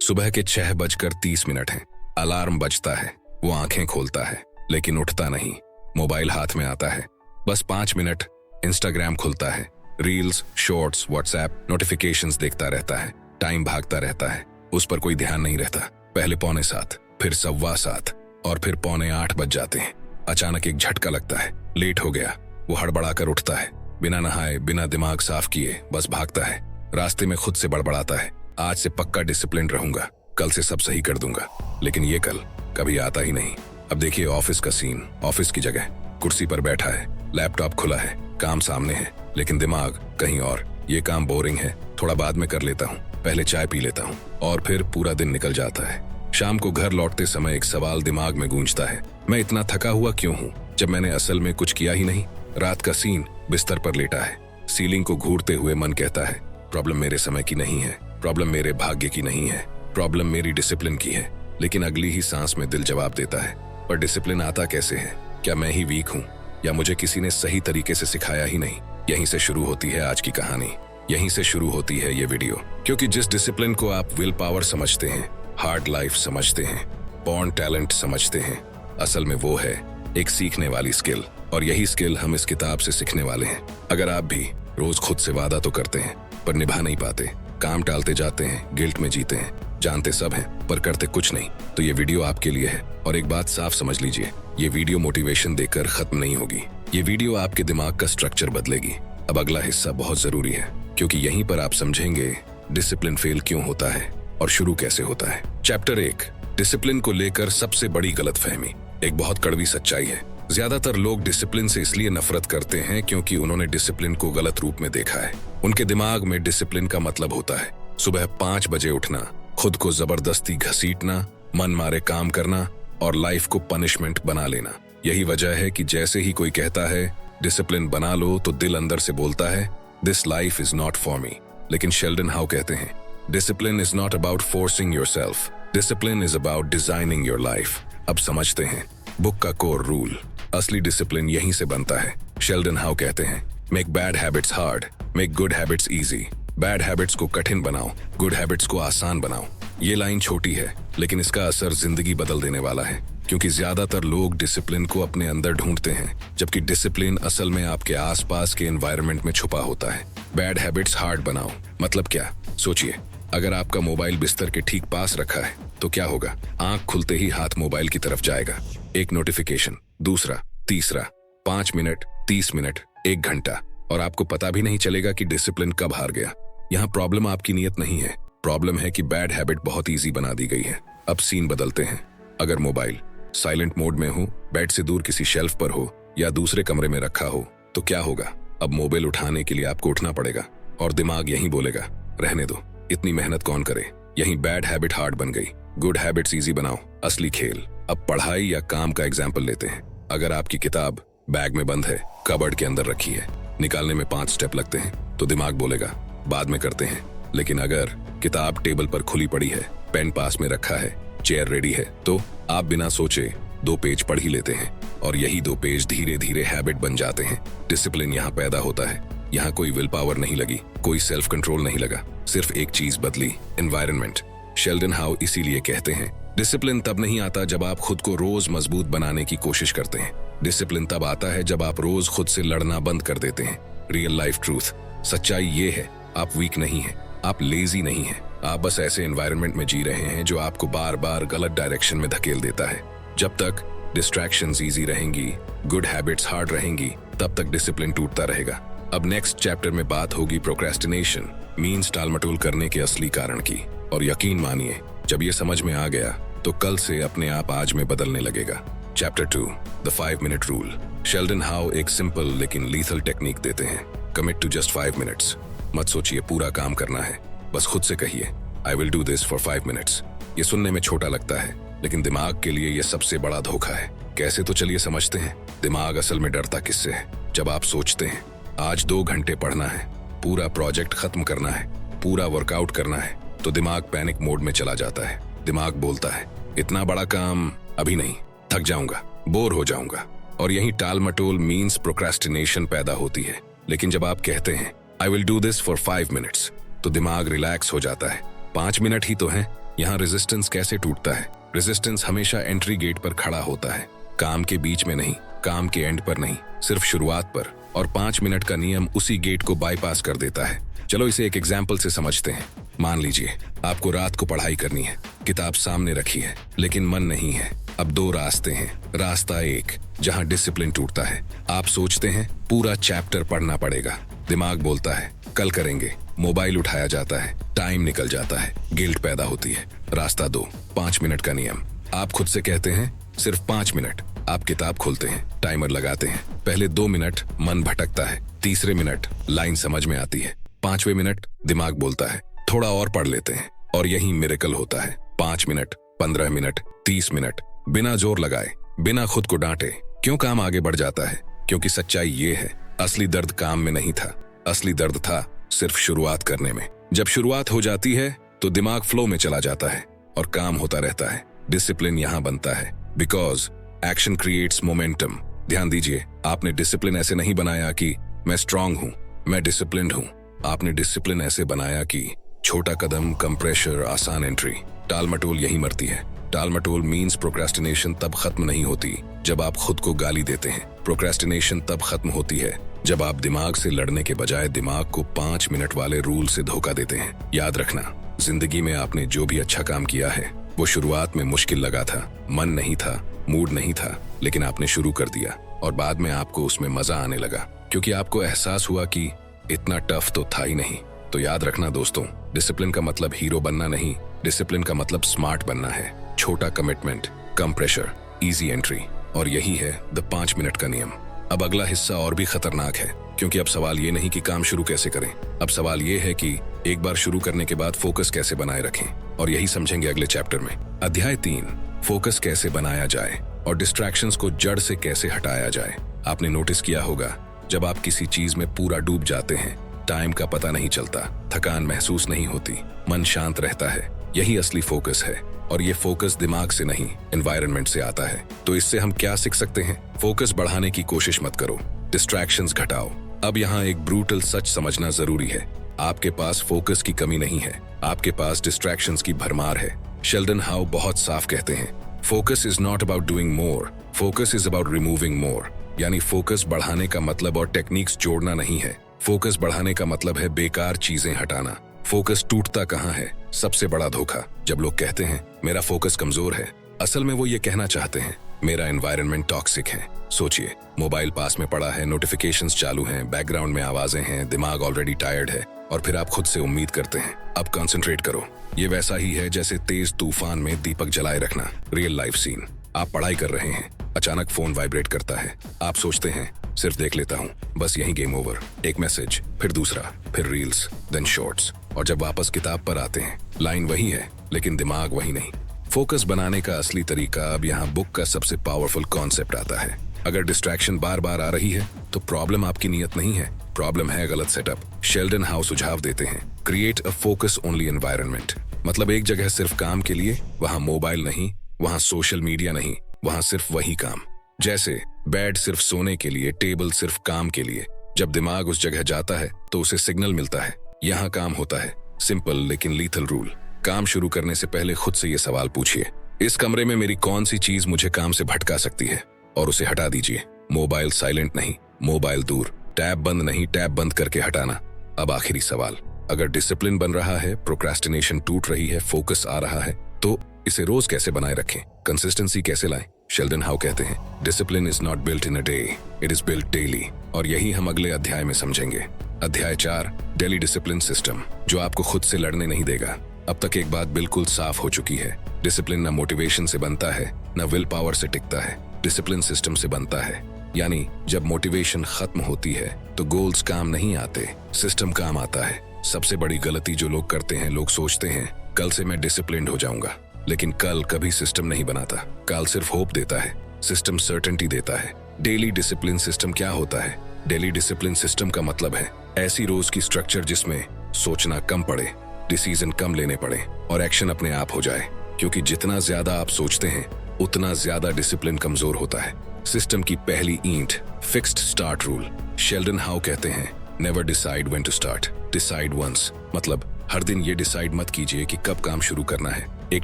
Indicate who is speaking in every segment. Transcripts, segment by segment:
Speaker 1: सुबह के 6:30 हैं। अलार्म बजता है। वो आंखें खोलता है लेकिन उठता नहीं। मोबाइल हाथ में आता है। बस 5 मिनट। इंस्टाग्राम खुलता है। रील्स, शॉर्ट्स, व्हाट्सएप, नोटिफिकेशंस देखता रहता है। टाइम भागता रहता है। उस पर कोई ध्यान नहीं रहता। पहले 6:45, फिर 7:15 और फिर 7:45 बज जाते हैं। अचानक एक झटका लगता है। लेट हो गया। वो हड़बड़ाकर उठता है। बिना नहाए, बिना दिमाग साफ किए बस भागता है। रास्ते में खुद से बड़बड़ाता है, आज से पक्का डिसिप्लिन रहूंगा, कल से सब सही कर दूंगा। लेकिन ये कल कभी आता ही नहीं। अब देखिए ऑफिस का सीन। ऑफिस की जगह कुर्सी पर बैठा है, लैपटॉप खुला है, काम सामने है, लेकिन दिमाग कहीं और। ये काम बोरिंग है, थोड़ा बाद में कर लेता हूँ, पहले चाय पी लेता हूँ। और फिर पूरा दिन निकल जाता है। शाम को घर लौटते समय एक सवाल दिमाग में गूंजता है, मैं इतना थका हुआ क्यों हूँ जब मैंने असल में कुछ किया ही नहीं। रात का सीन, बिस्तर पर लेटा है, सीलिंग को घूरते हुए मन कहता है, प्रॉब्लम मेरे समय की नहीं है, प्रॉब्लम मेरे भाग्य की नहीं है, प्रॉब्लम मेरी डिसिप्लिन की है। लेकिन अगली ही सांस में दिल जवाब देता है, पर डिसिप्लिन आता कैसे है? क्या मैं ही वीक हूँ या मुझे किसी ने सही तरीके से सिखाया ही नहीं? यहीं से शुरू होती है आज की कहानी, यहीं से शुरू होती है ये वीडियो। क्योंकि जिस डिसिप्लिन को आप विल पावर समझते हैं, हार्ड लाइफ समझते हैं, बॉर्न टैलेंट समझते हैं, असल में वो है एक सीखने वाली स्किल। और यही स्किल हम इस किताब से सीखने वाले हैं। अगर आप भी रोज खुद से वादा तो करते हैं पर निभा नहीं पाते, काम टालते जाते हैं, गिल्ट में जीते हैं, जानते सब हैं पर करते कुछ नहीं, तो ये वीडियो आपके लिए है। और एक बात साफ समझ लीजिए, ये वीडियो मोटिवेशन देकर खत्म नहीं होगी। ये वीडियो आपके दिमाग का स्ट्रक्चर बदलेगी। अब अगला हिस्सा बहुत जरूरी है, क्योंकि यहीं पर आप समझेंगे डिसिप्लिन फेल क्यों होता है और शुरू कैसे होता है। चैप्टर 1, डिसिप्लिन को लेकर सबसे बड़ी गलतफहमी। एक बहुत कड़वी सच्चाई है, ज्यादातर लोग डिसिप्लिन से इसलिए नफरत करते हैं क्योंकि उन्होंने डिसिप्लिन को गलत रूप में देखा है। उनके दिमाग में डिसिप्लिन का मतलब होता है सुबह 5 बजे उठना, खुद को जबरदस्ती घसीटना, मन मारे काम करना और लाइफ को पनिशमेंट बना लेना। यही वजह है कि जैसे ही कोई कहता है डिसिप्लिन बना लो तो दिल अंदर से बोलता है this life is not for me. लेकिन शेल्डन हाउ कहते हैं discipline is not about forcing yourself, discipline is about designing your life. अब समझते हैं बुक का कोर रूल। असली डिसिप्लिन यहीं से बनता है। शेल्डन हाउ कहते हैं make bad habits hard, make good habits easy. Bad habits को कठिन बनाओ, गुड हैबिट्स को आसान बनाओ। ये लाइन छोटी है लेकिन इसका असर जिंदगी बदल देने वाला है। क्योंकि ज्यादातर लोग डिसिप्लिन को अपने अंदर ढूंढते हैं, जबकि डिसिप्लिन असल में आपके आसपास के एनवायरनमेंट में छुपा होता है। बैड हैबिट्स हार्ड बनाओ मतलब क्या? सोचिए, अगर आपका मोबाइल बिस्तर के ठीक पास रखा है तो क्या होगा? आंख खुलते ही हाथ मोबाइल की तरफ जाएगा। एक नोटिफिकेशन, दूसरा, तीसरा, 5 मिनट, 30 मिनट, 1 घंटा, और आपको पता भी नहीं चलेगा कि डिसिप्लिन कब हार गया। यहाँ प्रॉब्लम आपकी नीयत नहीं है, प्रॉब्लम है कि बैड हैबिट बहुत इजी बना दी गई है। अब सीन बदलते हैं। अगर मोबाइल साइलेंट मोड में हो, बेड से दूर किसी शेल्फ पर हो या दूसरे कमरे में रखा हो तो क्या होगा? अब मोबाइल उठाने के लिए आपको उठना पड़ेगा और दिमाग यही बोलेगा रहने दो, इतनी मेहनत कौन करे। यही बैड हैबिट हार्ड बन गई, गुड हैबिट्स इजी बनाओ, असली खेल। अब पढ़ाई या काम का एग्जाम्पल लेते हैं। अगर आपकी किताब बैग में बंद है, कबर्ड के अंदर रखी है, निकालने में 5 स्टेप लगते हैं तो दिमाग बोलेगा बाद में करते हैं। लेकिन अगर किताब टेबल पर खुली पड़ी है, पेन पास में रखा है, चेयर रेडी है, तो आप बिना सोचे 2 पेज पढ़ ही लेते हैं और यही 2 पेज धीरे धीरे हैबिट बन जाते हैं। डिसिप्लिन यहाँ पैदा होता है। यहाँ कोई विल पावर नहीं लगी, कोई सेल्फ कंट्रोल नहीं लगा, सिर्फ एक चीज बदली, एनवायरनमेंट। शेल्डन हाउ इसीलिए कहते हैं डिसिप्लिन तब नहीं आता जब आप खुद को रोज मजबूत बनाने की कोशिश करते हैं। डिसिप्लिन तब आता है जब आप रोज खुद से लड़ना बंद कर देते हैं। रियल लाइफ ट्रूथ, सच्चाई ये है, आप वीक नहीं हैं, आप लेजी नहीं हैं, आप बस ऐसे एनवायरनमेंट में जी रहे हैं जो आपको बार बार गलत डायरेक्शन में धकेल देता है। जब तक डिस्ट्रैक्शंस इजी रहेंगी, गुड हैबिट्स हार्ड रहेंगी, तब तक डिसिप्लिन टूटता रहेगा। अब नेक्स्ट चैप्टर में बात होगी प्रोक्रेस्टिनेशन, मीन्स टालमटोल करने के असली कारण की। और यकीन मानिए, जब ये समझ में आ गया तो कल से अपने आप आज में बदलने लगेगा। Chapter 2, the 5 minute rule. Sheldon how एक सिंपल लेकिन लीथल टेक्निक देते हैं, कमिट टू जस्ट 5 मिनट्स। मत सोचिए पूरा काम करना है, बस खुद से कहिए I will do this for 5 minutes. ये सुनने में छोटा लगता है लेकिन दिमाग के लिए ये सबसे बड़ा धोखा है। कैसे? तो चलिए समझते हैं। दिमाग असल में डरता किससे है? जब आप सोचते हैं आज 2 घंटे पढ़ना है, पूरा प्रोजेक्ट खत्म करना है, पूरा वर्कआउट करना है, तो दिमाग पैनिक मोड में चला जाता है। दिमाग बोलता है इतना बड़ा काम अभी नहीं, थक जाऊंगा, बोर हो जाऊंगा, और यही टाल मटोल मीन्स प्रोक्रेस्टिनेशन पैदा होती है। लेकिन जब आप कहते हैं I will do this for 5 minutes तो दिमाग रिलैक्स हो जाता है। 5 मिनट ही तो हैं। यहाँ रेजिस्टेंस कैसे टूटता है? रेजिस्टेंस हमेशा एंट्री गेट पर खड़ा होता है, काम के बीच में नहीं, काम के एंड पर नहीं, सिर्फ शुरुआत पर। और 5 मिनट का नियम उसी गेट को बाईपास कर देता है। चलो इसे एक एग्जाम्पल से समझते हैं। मान लीजिए आपको रात को पढ़ाई करनी है, किताब सामने रखी है, लेकिन मन नहीं है। अब 2 रास्ते हैं। रास्ता 1 जहां डिसिप्लिन टूटता है। आप सोचते हैं पूरा चैप्टर पढ़ना पड़ेगा, दिमाग बोलता है कल करेंगे, मोबाइल उठाया जाता है, टाइम निकल जाता है, गिल्ट पैदा होती है। रास्ता 2 5 मिनट का नियम। आप खुद से कहते हैं सिर्फ 5 मिनट। आप किताब खोलते हैं, टाइमर लगाते हैं। पहले 2 मिनट मन भटकता है, तीसरे मिनट लाइन समझ में आती है, 5वें मिनट दिमाग बोलता है थोड़ा और पढ़ लेते हैं, और यही मिरेकल होता है। 5 मिनट, 15 मिनट, 30 मिनट, बिना जोर लगाए, बिना खुद को डांटे। क्यों काम आगे बढ़ जाता है? क्योंकि सच्चाई ये है, असली दर्द काम में नहीं था, असली दर्द था सिर्फ शुरुआत करने में। जब शुरुआत हो जाती है तो दिमाग फ्लो में चला जाता है और काम होता रहता है। डिसिप्लिन यहाँ बनता है बिकॉज एक्शन क्रिएट्स मोमेंटम। ध्यान दीजिए, आपने डिसिप्लिन ऐसे नहीं बनाया कि मैं स्ट्रांग हूँ, मैं डिसिप्लिन्ड हूँ। आपने डिसिप्लिन ऐसे बनाया कि छोटा कदम, कम प्रेशर, आसान एंट्री। टाल मटोल यही मरती है। टाल मटोल मीन्स प्रोक्रेस्टिनेशन तब खत्म नहीं होती जब आप खुद को गाली देते हैं। प्रोक्रेस्टिनेशन तब खत्म होती है जब आप दिमाग से लड़ने के बजाय दिमाग को 5 मिनट वाले रूल से धोखा देते हैं। याद रखना, जिंदगी में आपने जो भी अच्छा काम किया है वो शुरुआत में मुश्किल लगा था, मन नहीं था, मूड नहीं था, लेकिन आपने शुरू कर दिया और बाद में आपको उसमें मजा आने लगा क्योंकि आपको एहसास हुआ कि इतना टफ तो था ही नहीं। तो याद रखना दोस्तों, डिसिप्लिन का मतलब हीरो बनना नहीं, डिसिप्लिन का मतलब स्मार्ट बनना है। छोटा कमिटमेंट, कम प्रेशर, इजी एंट्री, और यही है द 5 मिनट का नियम। अब अगला हिस्सा और भी खतरनाक है क्योंकि अब सवाल ये नहीं कि काम शुरू कैसे करें, अब सवाल ये है कि एक बार शुरू करने के बाद फोकस कैसे बनाए रखें, और यही समझेंगे अगले चैप्टर में। अध्याय 3, फोकस कैसे बनाया जाए और डिस्ट्रैक्शंस को जड़ से कैसे हटाया जाए। आपने नोटिस किया होगा, जब आप किसी चीज में पूरा डूब जाते हैं, टाइम का पता नहीं चलता, थकान महसूस नहीं होती, मन शांत रहता है। यही असली फोकस है, और ये फोकस दिमाग से नहीं, एनवायरनमेंट से आता है। तो इससे हम क्या सीख सकते हैं? फोकस बढ़ाने की कोशिश मत करो, डिस्ट्रैक्शंस घटाओ। अब यहाँ एक ब्रूटल सच समझना जरूरी है, आपके पास फोकस की कमी नहीं है, आपके पास डिस्ट्रैक्शंस की भरमार है। शेल्डन हाउ बहुत साफ कहते हैं, focus is not about doing more, focus is about removing more. यानी फोकस बढ़ाने का मतलब और टेक्निक्स जोड़ना नहीं है, फोकस बढ़ाने का मतलब है बेकार चीजें हटाना। फोकस टूटता कहाँ है? सबसे बड़ा धोखा, जब लोग कहते हैं मेरा फोकस कमजोर है, असल में वो ये कहना चाहते हैं मेरा एनवायरनमेंट टॉक्सिक है। सोचिए, मोबाइल पास में पड़ा है, नोटिफिकेशंस चालू हैं, बैकग्राउंड में आवाजें हैं, दिमाग ऑलरेडी टायर्ड है, और फिर आप खुद से उम्मीद करते हैं अब कंसंट्रेट करो। ये वैसा ही है जैसे तेज तूफान में दीपक जलाए रखना। रियल लाइफ सीन, आप पढ़ाई कर रहे हैं, अचानक फोन वाइब्रेट करता है, आप सोचते हैं सिर्फ देख लेता हूँ, बस यही गेम ओवर। एक मैसेज, फिर दूसरा, फिर रील्स, देन शॉर्ट्स, और जब वापस किताब पर आते हैं, लाइन वही है लेकिन दिमाग वही नहीं। फोकस बनाने का असली तरीका, अब यहाँ बुक का सबसे पावरफुल कॉन्सेप्ट आता है। अगर डिस्ट्रैक्शन बार बार आ रही है तो प्रॉब्लम आपकी नीयत नहीं है, प्रॉब्लम है गलत सेटअप। शेल्डन हाउ सुझाव देते हैं, create a focus only environment. मतलब एक जगह सिर्फ काम के लिए, वहाँ मोबाइल नहीं, वहाँ सोशल मीडिया नहीं, वहाँ सिर्फ वही काम। जैसे बेड सिर्फ सोने के लिए, टेबल सिर्फ काम के लिए। जब दिमाग उस जगह जाता है तो उसे सिग्नल मिलता है यहाँ काम होता है। सिंपल लेकिन लीथल रूल, काम शुरू करने से पहले खुद से ये सवाल पूछिए, इस कमरे में मेरी कौन सी चीज मुझे काम से भटका सकती है, और उसे हटा दीजिए। मोबाइल साइलेंट नहीं, मोबाइल दूर, टैब बंद नहीं, टैब बंद करके हटाना। अब आखिरी सवाल, अगर डिसिप्लिन बन रहा है, प्रोक्रेस्टिनेशन टूट रही है, फोकस आ रहा है, तो इसे रोज कैसे बनाए रखें, कंसिस्टेंसी कैसे लाएं? शेल्डन हाउ कहते हैं, discipline is not built in a day, it is built daily. और यही हम अगले अध्याय में समझेंगे। अध्याय 4, डेली डिसिप्लिन सिस्टम, जो आपको खुद से लड़ने नहीं देगा। अब तक एक बात बिल्कुल साफ हो चुकी है, डिसिप्लिन न मोटिवेशन से बनता है, न विल पावर से टिकता है, डिसिप्लिन सिस्टम से बनता है। यानी जब मोटिवेशन खत्म होती है तो गोल्स काम नहीं आते, सिस्टम काम आता है। सबसे बड़ी गलती जो लोग करते हैं, लोग सोचते हैं कल से मैं डिसिप्लिन्ड हो जाऊंगा, लेकिन कल कभी सिस्टम नहीं बनाता, कल सिर्फ होप देता है, सिस्टम सर्टेनिटी देता है। डेली डिसिप्लिन सिस्टम क्या होता है? डेली डिसिप्लिन सिस्टम का मतलब है ऐसी रोज की स्ट्रक्चर जिसमें सोचना कम पड़े, डिसीजन कम लेने पड़े और एक्शन अपने आप हो जाए। क्योंकि जितना ज्यादा आप सोचते हैं उतना ज्यादा डिसिप्लिन कमजोर होता है। सिस्टम की पहली ईंट, fixed start rule. Sheldon Howe कहते हैं, never decide when to start, decide once. मतलब हर दिन ये डिसाइड मत कीजिए कि कब काम शुरू करना है। एक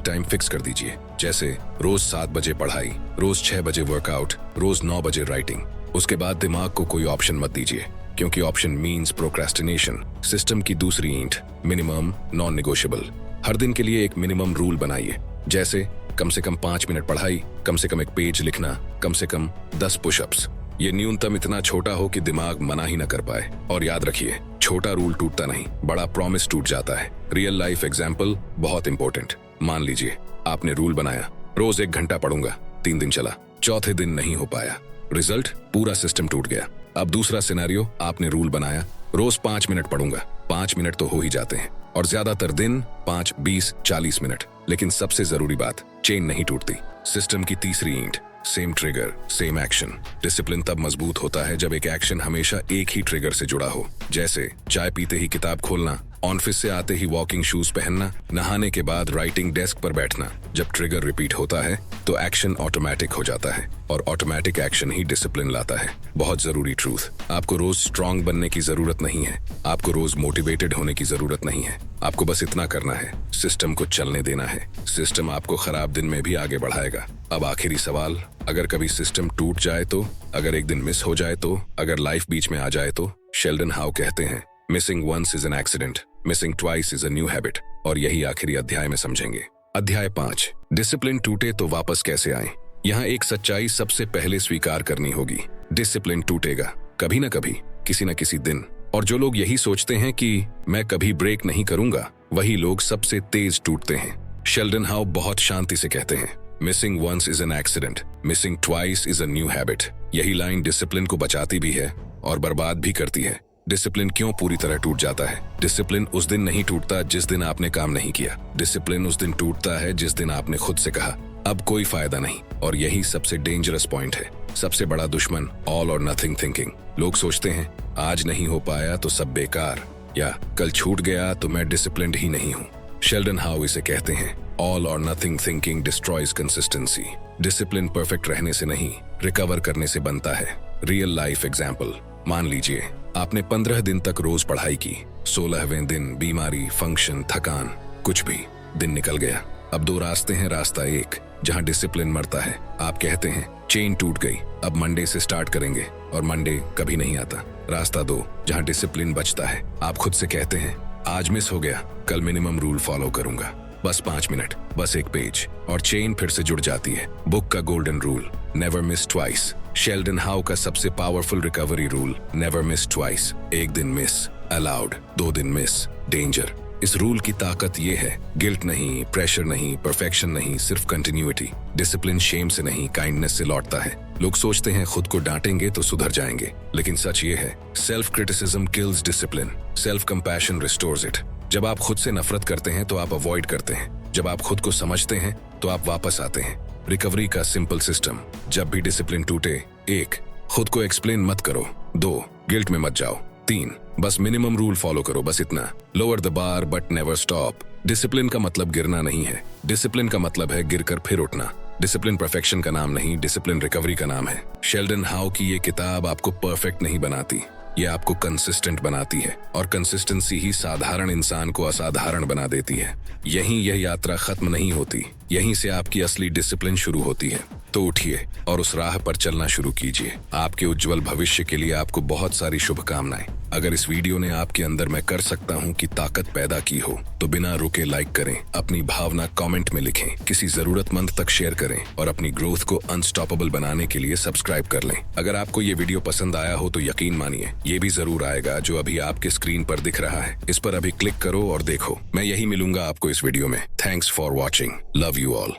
Speaker 1: टाइम फिक्स कर दीजिए, जैसे रोज 7 बजे पढ़ाई, रोज 6 बजे वर्कआउट, रोज 9 बजे राइटिंग। उसके बाद दिमाग को कोई ऑप्शन मत दीजिए, क्योंकि ऑप्शन मीन्स प्रोक्रेस्टिनेशन। सिस्टम की दूसरी ईंट, मिनिमम नॉन निगोशिएबल। हर दिन के लिए एक मिनिमम रूल बनाइए, जैसे कम से कम 5 मिनट पढ़ाई, कम से कम 1 पेज लिखना, कम से कम 10 पुशअप्स। ये न्यूनतम इतना छोटा हो कि दिमाग मना ही न कर पाए। और याद रखिए, छोटा रूल टूटता नहीं, बड़ा प्रॉमिस टूट जाता है। रियल लाइफ एग्जाम्पल बहुत इंपॉर्टेंट। मान लीजिए आपने रूल बनाया, रोज 1 घंटा पढ़ूंगा, 3 दिन चला, चौथे दिन नहीं हो पाया, रिजल्ट पूरा सिस्टम टूट गया। अब दूसरा सिनेरियो, आपने रूल बनाया, रोज 5 मिनट पढ़ूंगा, 5 मिनट तो हो ही जाते हैं, और ज्यादातर दिन 5, 20, 40 मिनट। लेकिन सबसे जरूरी बात, चेन नहीं टूटती। सिस्टम की तीसरी ईंट, same trigger same action. Discipline तब मजबूत होता है जब एक एक्शन हमेशा एक ही ट्रिगर से जुड़ा हो, जैसे चाय पीते ही किताब खोलना, ऑफिस से आते ही वॉकिंग शूज पहनना, नहाने के बाद राइटिंग डेस्क पर बैठना। जब ट्रिगर रिपीट होता है तो एक्शन ऑटोमेटिक हो जाता है, और ऑटोमेटिक एक्शन ही डिसिप्लिन लाता है। बहुत जरूरी ट्रूथ, आपको रोज स्ट्रांग बनने की जरूरत नहीं है, आपको रोज मोटिवेटेड होने की जरूरत नहीं है। आपको बस इतना करना है, सिस्टम को चलने देना है। सिस्टम आपको खराब दिन में भी आगे बढ़ाएगा। अब आखिरी सवाल, अगर कभी सिस्टम टूट जाए तो, अगर एक दिन मिस हो जाए तो, अगर लाइफ बीच में आ जाए तो? शेल्डन हाउ कहते हैं, missing once is an accident, missing twice is a new habit. और यही आखिरी अध्याय में समझेंगे। अध्याय 5, डिसिप्लिन टूटे तो वापस कैसे आए। यहाँ एक सच्चाई सबसे पहले स्वीकार करनी होगी, डिसिप्लिन टूटेगा कभी न कभी, किसी न किसी दिन। और जो लोग यही सोचते हैं कि मैं कभी ब्रेक नहीं करूंगा, वही लोग सबसे तेज टूटते हैं। शेल्डन हाउ बहुत शांति से कहते हैं, missing once is an accident, missing twice is a new habit. यही लाइन डिसिप्लिन को बचाती भी है और बर्बाद भी करती है। डिसिप्लिन क्यों पूरी तरह टूट जाता है? डिसिप्लिन उस दिन नहीं टूटता जिस दिन आपने काम नहीं किया। डिसिप्लिन उस दिन टूटता है जिस दिन आपने खुद से कहा, अब कोई फायदा नहीं। और यही सबसे डेंजरस पॉइंट है। सबसे बड़ा दुश्मन ऑल और नथिंग थिंकिंग। लोग सोचते हैं आज नहीं हो पाया तो सब बेकार, या कल छूट गया तो मैं डिसिप्लिन्ड ही नहीं हूँ। शेल्डन हाउ इसे कहते हैं, ऑल और nothing thinking destroys consistency. Discipline perfect रहने से नहीं, रिकवर करने से बनता है। रियल लाइफ एग्जाम्पल, मान लीजिए आपने 15 दिन तक रोज पढ़ाई की, 16वें दिन बीमारी, फंक्शन, थकान, कुछ भी, दिन निकल गया। अब 2 रास्ते हैं। रास्ता 1, जहां डिसिप्लिन मरता है, आप कहते हैं चेन टूट गई, अब मंडे से स्टार्ट करेंगे, और मंडे कभी नहीं आता। रास्ता 2, जहां डिसिप्लिन बचता है, आप खुद से कहते हैं आज मिस हो गया, कल मिनिमम रूल फॉलो करूंगा, बस 5 मिनट, बस 1 पेज, और चेन फिर से जुड़ जाती है। बुक का golden rule, never miss twice. Sheldon how का सबसे powerful recovery rule, never miss twice. 1 दिन मिस अलाउड, 2 दिन मिस डेंजर। इस रूल की ताकत ये है, गिल्ट नहीं, प्रेशर नहीं, परफेक्शन नहीं, सिर्फ कंटिन्यूटी। डिसिप्लिन शेम से नहीं, काइंडनेस से लौटता है। लोग सोचते हैं खुद को डांटेंगे तो सुधर जाएंगे, लेकिन सच ये है, self criticism kills discipline, self compassion restores it. जब आप खुद से नफरत करते हैं तो आप अवॉइड करते हैं, जब आप खुद को समझते हैं तो आप वापस आते हैं। रिकवरी का सिंपल सिस्टम, जब भी डिसिप्लिन टूटे, 1, खुद को एक्सप्लेन मत करो, 2, गिल्ट में मत जाओ, 3, बस मिनिमम रूल फॉलो करो, बस इतना। Lower the bar but never stop. Discipline का मतलब गिरना नहीं है, डिसिप्लिन का मतलब है गिरकर फिर उठना। डिसिप्लिन परफेक्शन का नाम नहीं, डिसिप्लिन रिकवरी का नाम है। शेल्डन हाउ की ये किताब आपको परफेक्ट नहीं बनाती, ये आपको कंसिस्टेंट बनाती है, और कंसिस्टेंसी ही साधारण इंसान को असाधारण बना देती है। यहीं यह यात्रा खत्म नहीं होती, यहीं से आपकी असली डिसिप्लिन शुरू होती है। तो उठिए और उस राह पर चलना शुरू कीजिए। आपके उज्जवल भविष्य के लिए आपको बहुत सारी शुभकामनाएं। अगर इस वीडियो ने आपके अंदर मैं कर सकता हूं की ताकत पैदा की हो, तो बिना रुके लाइक करें, अपनी भावना कमेंट में लिखें, किसी जरूरतमंद तक शेयर करें, और अपनी ग्रोथ को अनस्टॉपेबल बनाने के लिए सब्सक्राइब कर लें। अगर आपको ये वीडियो पसंद आया हो तो यकीन मानिए ये भी जरूर आएगा जो अभी आपके स्क्रीन पर दिख रहा है। इस पर अभी क्लिक करो और देखो। मैं यही मिलूंगा आपको इस वीडियो में। Thanks for watching, love you all.